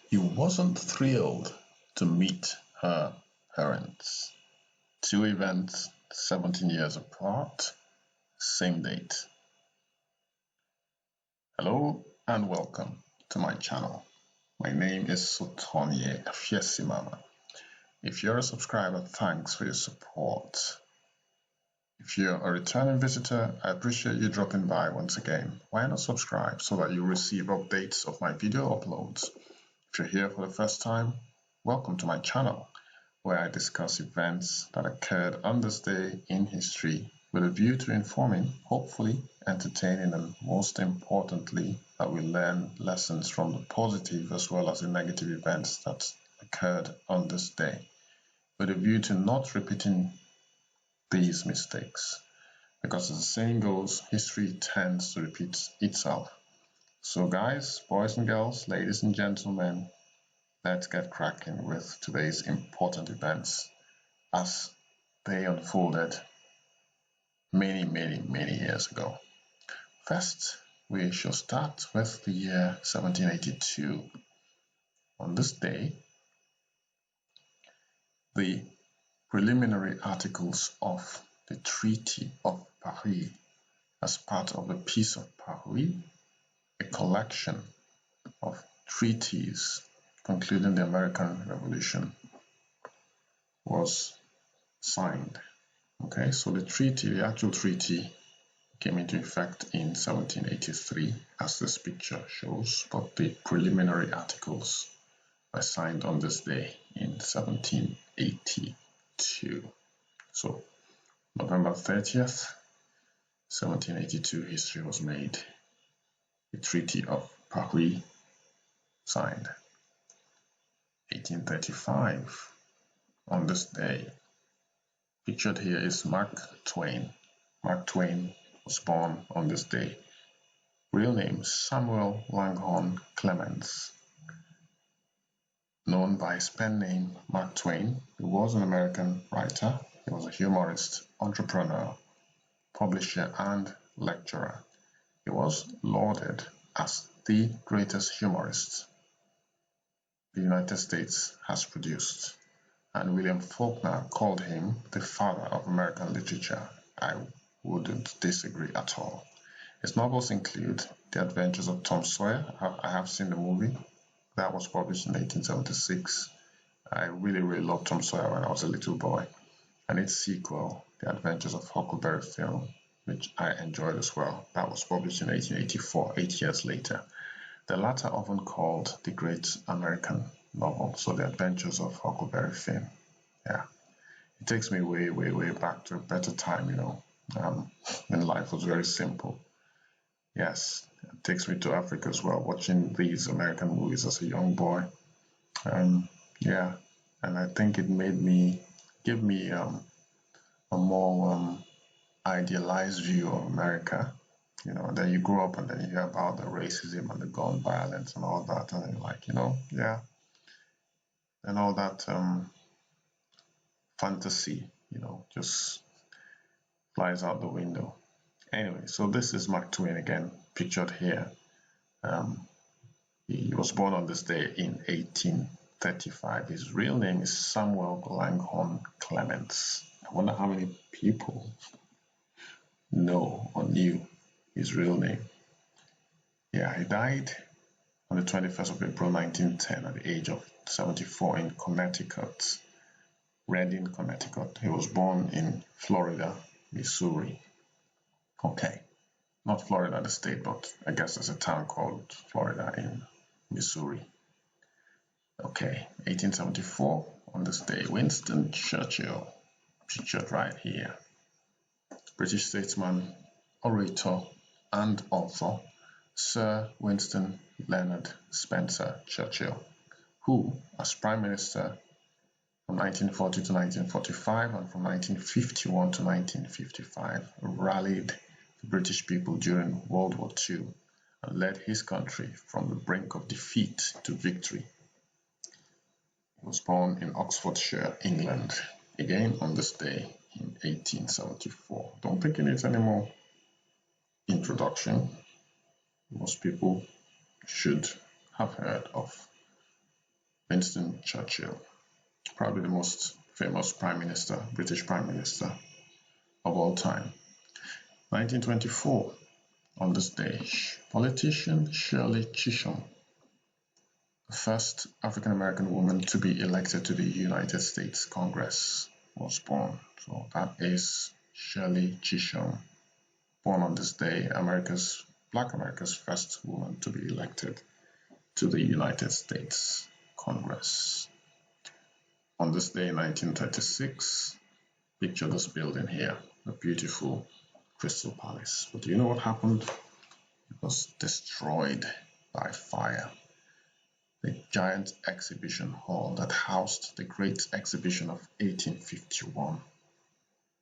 He wasn't thrilled to meet her parents. Two events 17 years apart, same date. Hello and welcome to my channel. My name is Sotonye Afiesimama. If you're a subscriber, thanks for your support. If you're a returning visitor, I appreciate you dropping by once again. Why not subscribe so that you receive updates of my video uploads? If you're here for the first time, welcome to my channel, where I discuss events that occurred on this day in history with a view to informing, hopefully entertaining, and most importantly, that we learn lessons from the positive as well as the negative events that occurred on this day, with a view to not repeating these mistakes. Because as the saying goes, history tends to repeat itself. So guys, boys and girls, ladies and gentlemen, let's get cracking with today's important events as they unfolded many years ago. First, we shall start with the year 1782. On this day, the preliminary articles of the Treaty of Paris, as part of the Peace of Paris, a collection of treaties concluding the American Revolution, was signed. Okay, so the actual treaty came into effect in 1783, as this picture shows, but the preliminary articles were signed on this day in 1782. So, November 30th, 1782, history was made. The Treaty of Paris signed. 1835, on this day, pictured here is Mark Twain. Mark Twain was born on this day. Real name Samuel Langhorne Clemens. Known by his pen name Mark Twain, he was an American writer. He was a humorist, entrepreneur, publisher, and lecturer. He was lauded as the greatest humorist the United States has produced, and William Faulkner called him the father of American literature. I wouldn't disagree at all. His novels include The Adventures of Tom Sawyer. I have seen the movie. That was published in 1876. I really loved Tom Sawyer when I was a little boy. And its sequel, The Adventures of Huckleberry Finn, which I enjoyed as well. That was published in 1884, 8 years later. The latter often called the great American novel, so The Adventures of Huckleberry Finn. Yeah, it takes me way back to a better time, when life was very simple. Yes, it takes me to Africa as well, watching these American movies as a young boy. Yeah, and I think it give me a more idealized view of America. And then you grow up and then you hear about the racism and the gun violence and all that, and you're like, yeah, and all that fantasy, just flies out the window. Anyway, so this is Mark Twain again, pictured here. He was born on this day in 1835. His real name is Samuel Langhorne Clemens. I wonder how many people know or knew his real name. Yeah, he died on the 21st of April 1910 at the age of 74 in Connecticut, Redding, Connecticut. He was born in Florida, Missouri. Okay, not Florida the state, but I guess there's a town called Florida in Missouri. Okay, 1874, on this day, Winston Churchill, pictured right here. British statesman, orator, and author, Sir Winston Leonard Spencer Churchill, who, as Prime Minister from 1940 to 1945 and from 1951 to 1955, rallied the British people during World War II and led his country from the brink of defeat to victory. He was born in Oxfordshire, England, again on this day in 1874. Don't think it needs any more introduction. Most people should have heard of Winston Churchill, probably the most famous British Prime Minister of all time. 1924, on the stage, politician Shirley Chisholm, the first African American woman to be elected to the United States Congress, was born. So that is Shirley Chisholm, born on this day, Black America's first woman to be elected to the United States Congress. On this day, 1936, picture this building here, a beautiful Crystal Palace. But do you know what happened? It was destroyed by fire. The giant exhibition hall that housed the Great Exhibition of 1851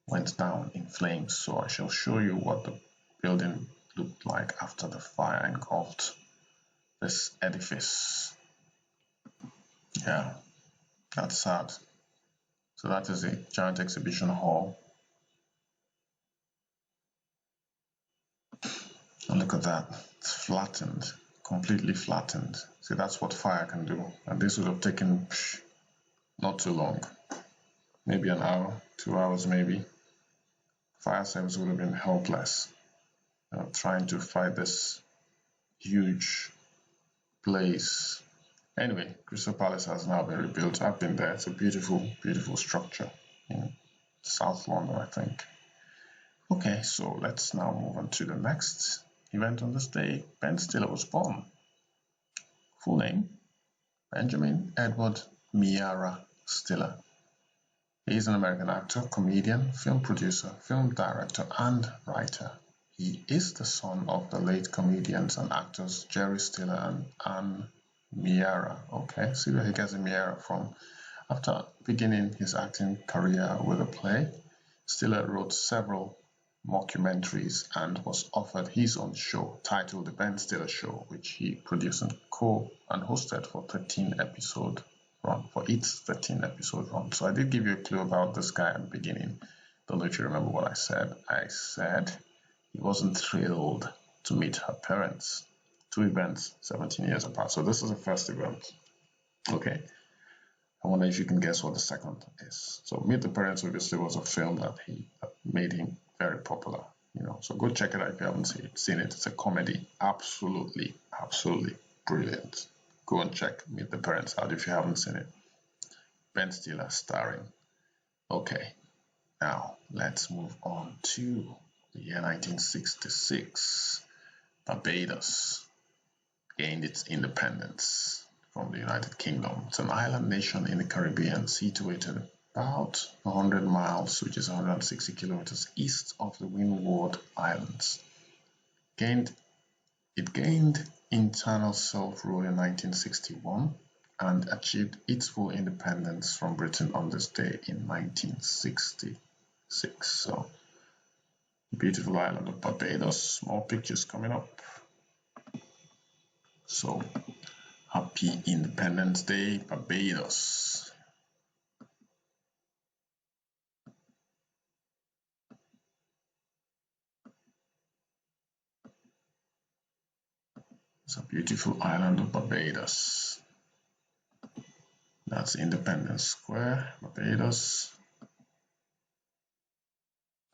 went down in flames. So I shall show you what the building looked like after the fire engulfed this edifice. Yeah, that's sad. So that is a giant exhibition hall. And look at that, it's flattened, completely flattened. See, that's what fire can do. And this would have taken not too long, maybe an hour, 2 hours maybe. Fire service would have been helpless, trying to fight this huge blaze. Anyway, Crystal Palace has now been rebuilt. I've been there. It's a beautiful, beautiful structure in South London, I think. Okay, so let's now move on to the next event on this day. Ben Stiller was born. Full name, Benjamin Edward Miara Stiller. He is an American actor, comedian, film producer, film director, and writer. He is the son of the late comedians and actors Jerry Stiller and Anne Miara. Okay, see where he gets the Miara from. After beginning his acting career with a play, Stiller wrote several mockumentaries and was offered his own show titled The Ben Stiller Show, which he produced and hosted for 13 episode run, for its 13 episode run. So I did give you a clue about this guy at the beginning. Don't know if you remember what I said. I said he wasn't thrilled to meet her parents. 2 events 17 years apart. So this is the first event. Okay. I wonder if you can guess what the second is. So Meet the Parents obviously was a film that made him very popular, so go check it out if you haven't seen it. It's a comedy, absolutely brilliant. Go and check Meet the Parents out if you haven't seen it. Ben Stiller starring. Okay, now let's move on to the year 1966. Barbados gained its independence from the United Kingdom. It's an island nation in the Caribbean situated about 100 miles, which is 160 kilometers east of the Windward Islands. It gained internal self-rule in 1961 and achieved its full independence from Britain on this day in 1966. So, beautiful island of Barbados. More pictures coming up. So, happy Independence Day, Barbados. It's a beautiful island of Barbados. That's Independence Square, Barbados.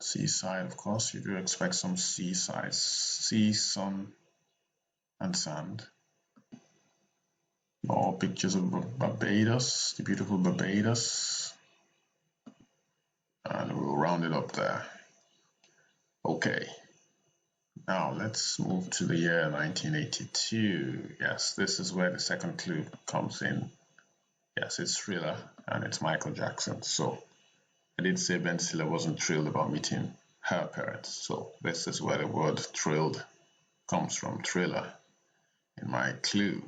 Seaside, of course, you do expect some seaside, sea, sun, and sand. More pictures of Barbados, the beautiful Barbados. And we'll round it up there. Okay. Now let's move to the year 1982. Yes, this is where the second clue comes in. Yes, it's Thriller and it's Michael Jackson. So I did say Ben Stiller wasn't thrilled about meeting her parents. So this is where the word thrilled comes from, Thriller, in my clue.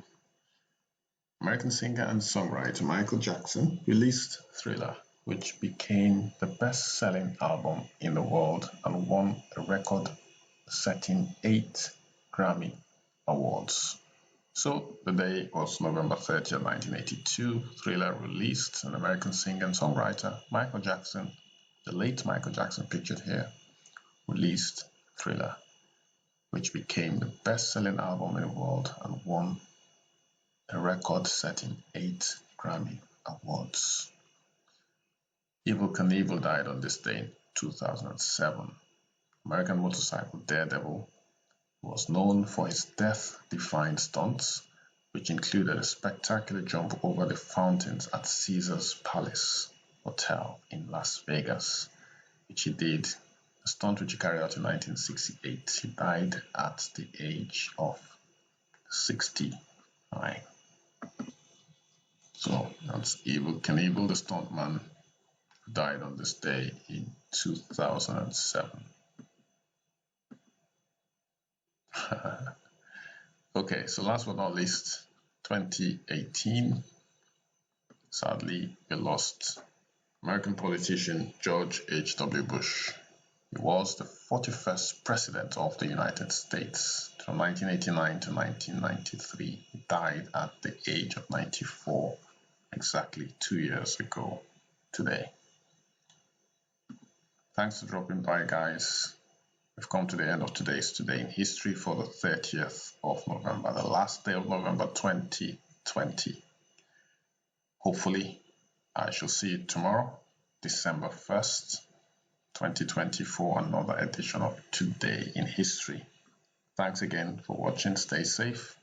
American singer and songwriter Michael Jackson released Thriller, which became the best-selling album in the world and won a record-setting 8 Grammy Awards. So the day was November 30th, 1982. Thriller released. An American singer and songwriter, Michael Jackson, the late Michael Jackson pictured here, released Thriller, which became the best-selling album in the world and won a record-setting 8 Grammy Awards. Evel Knievel died on this day in 2007. American motorcycle daredevil, was known for his death-defying stunts, which included a spectacular jump over the fountains at Caesar's Palace Hotel in Las Vegas, which he did, a stunt which he carried out in 1968. He died at the age of 69. So that's Evel Knievel, the stuntman, who died on this day in 2007. Okay, so last but not least, 2018. Sadly, we lost American politician George H.W. Bush. He was the 41st President of the United States from 1989 to 1993. He died at the age of 94, exactly 2 years ago today. Thanks for dropping by, guys. We've come to the end of today's Today in History for the 30th of November, the last day of November 2020. Hopefully, I shall see you tomorrow, December 1st, 2020, for another edition of Today in History. Thanks again for watching. Stay safe.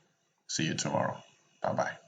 See you tomorrow. Bye-bye.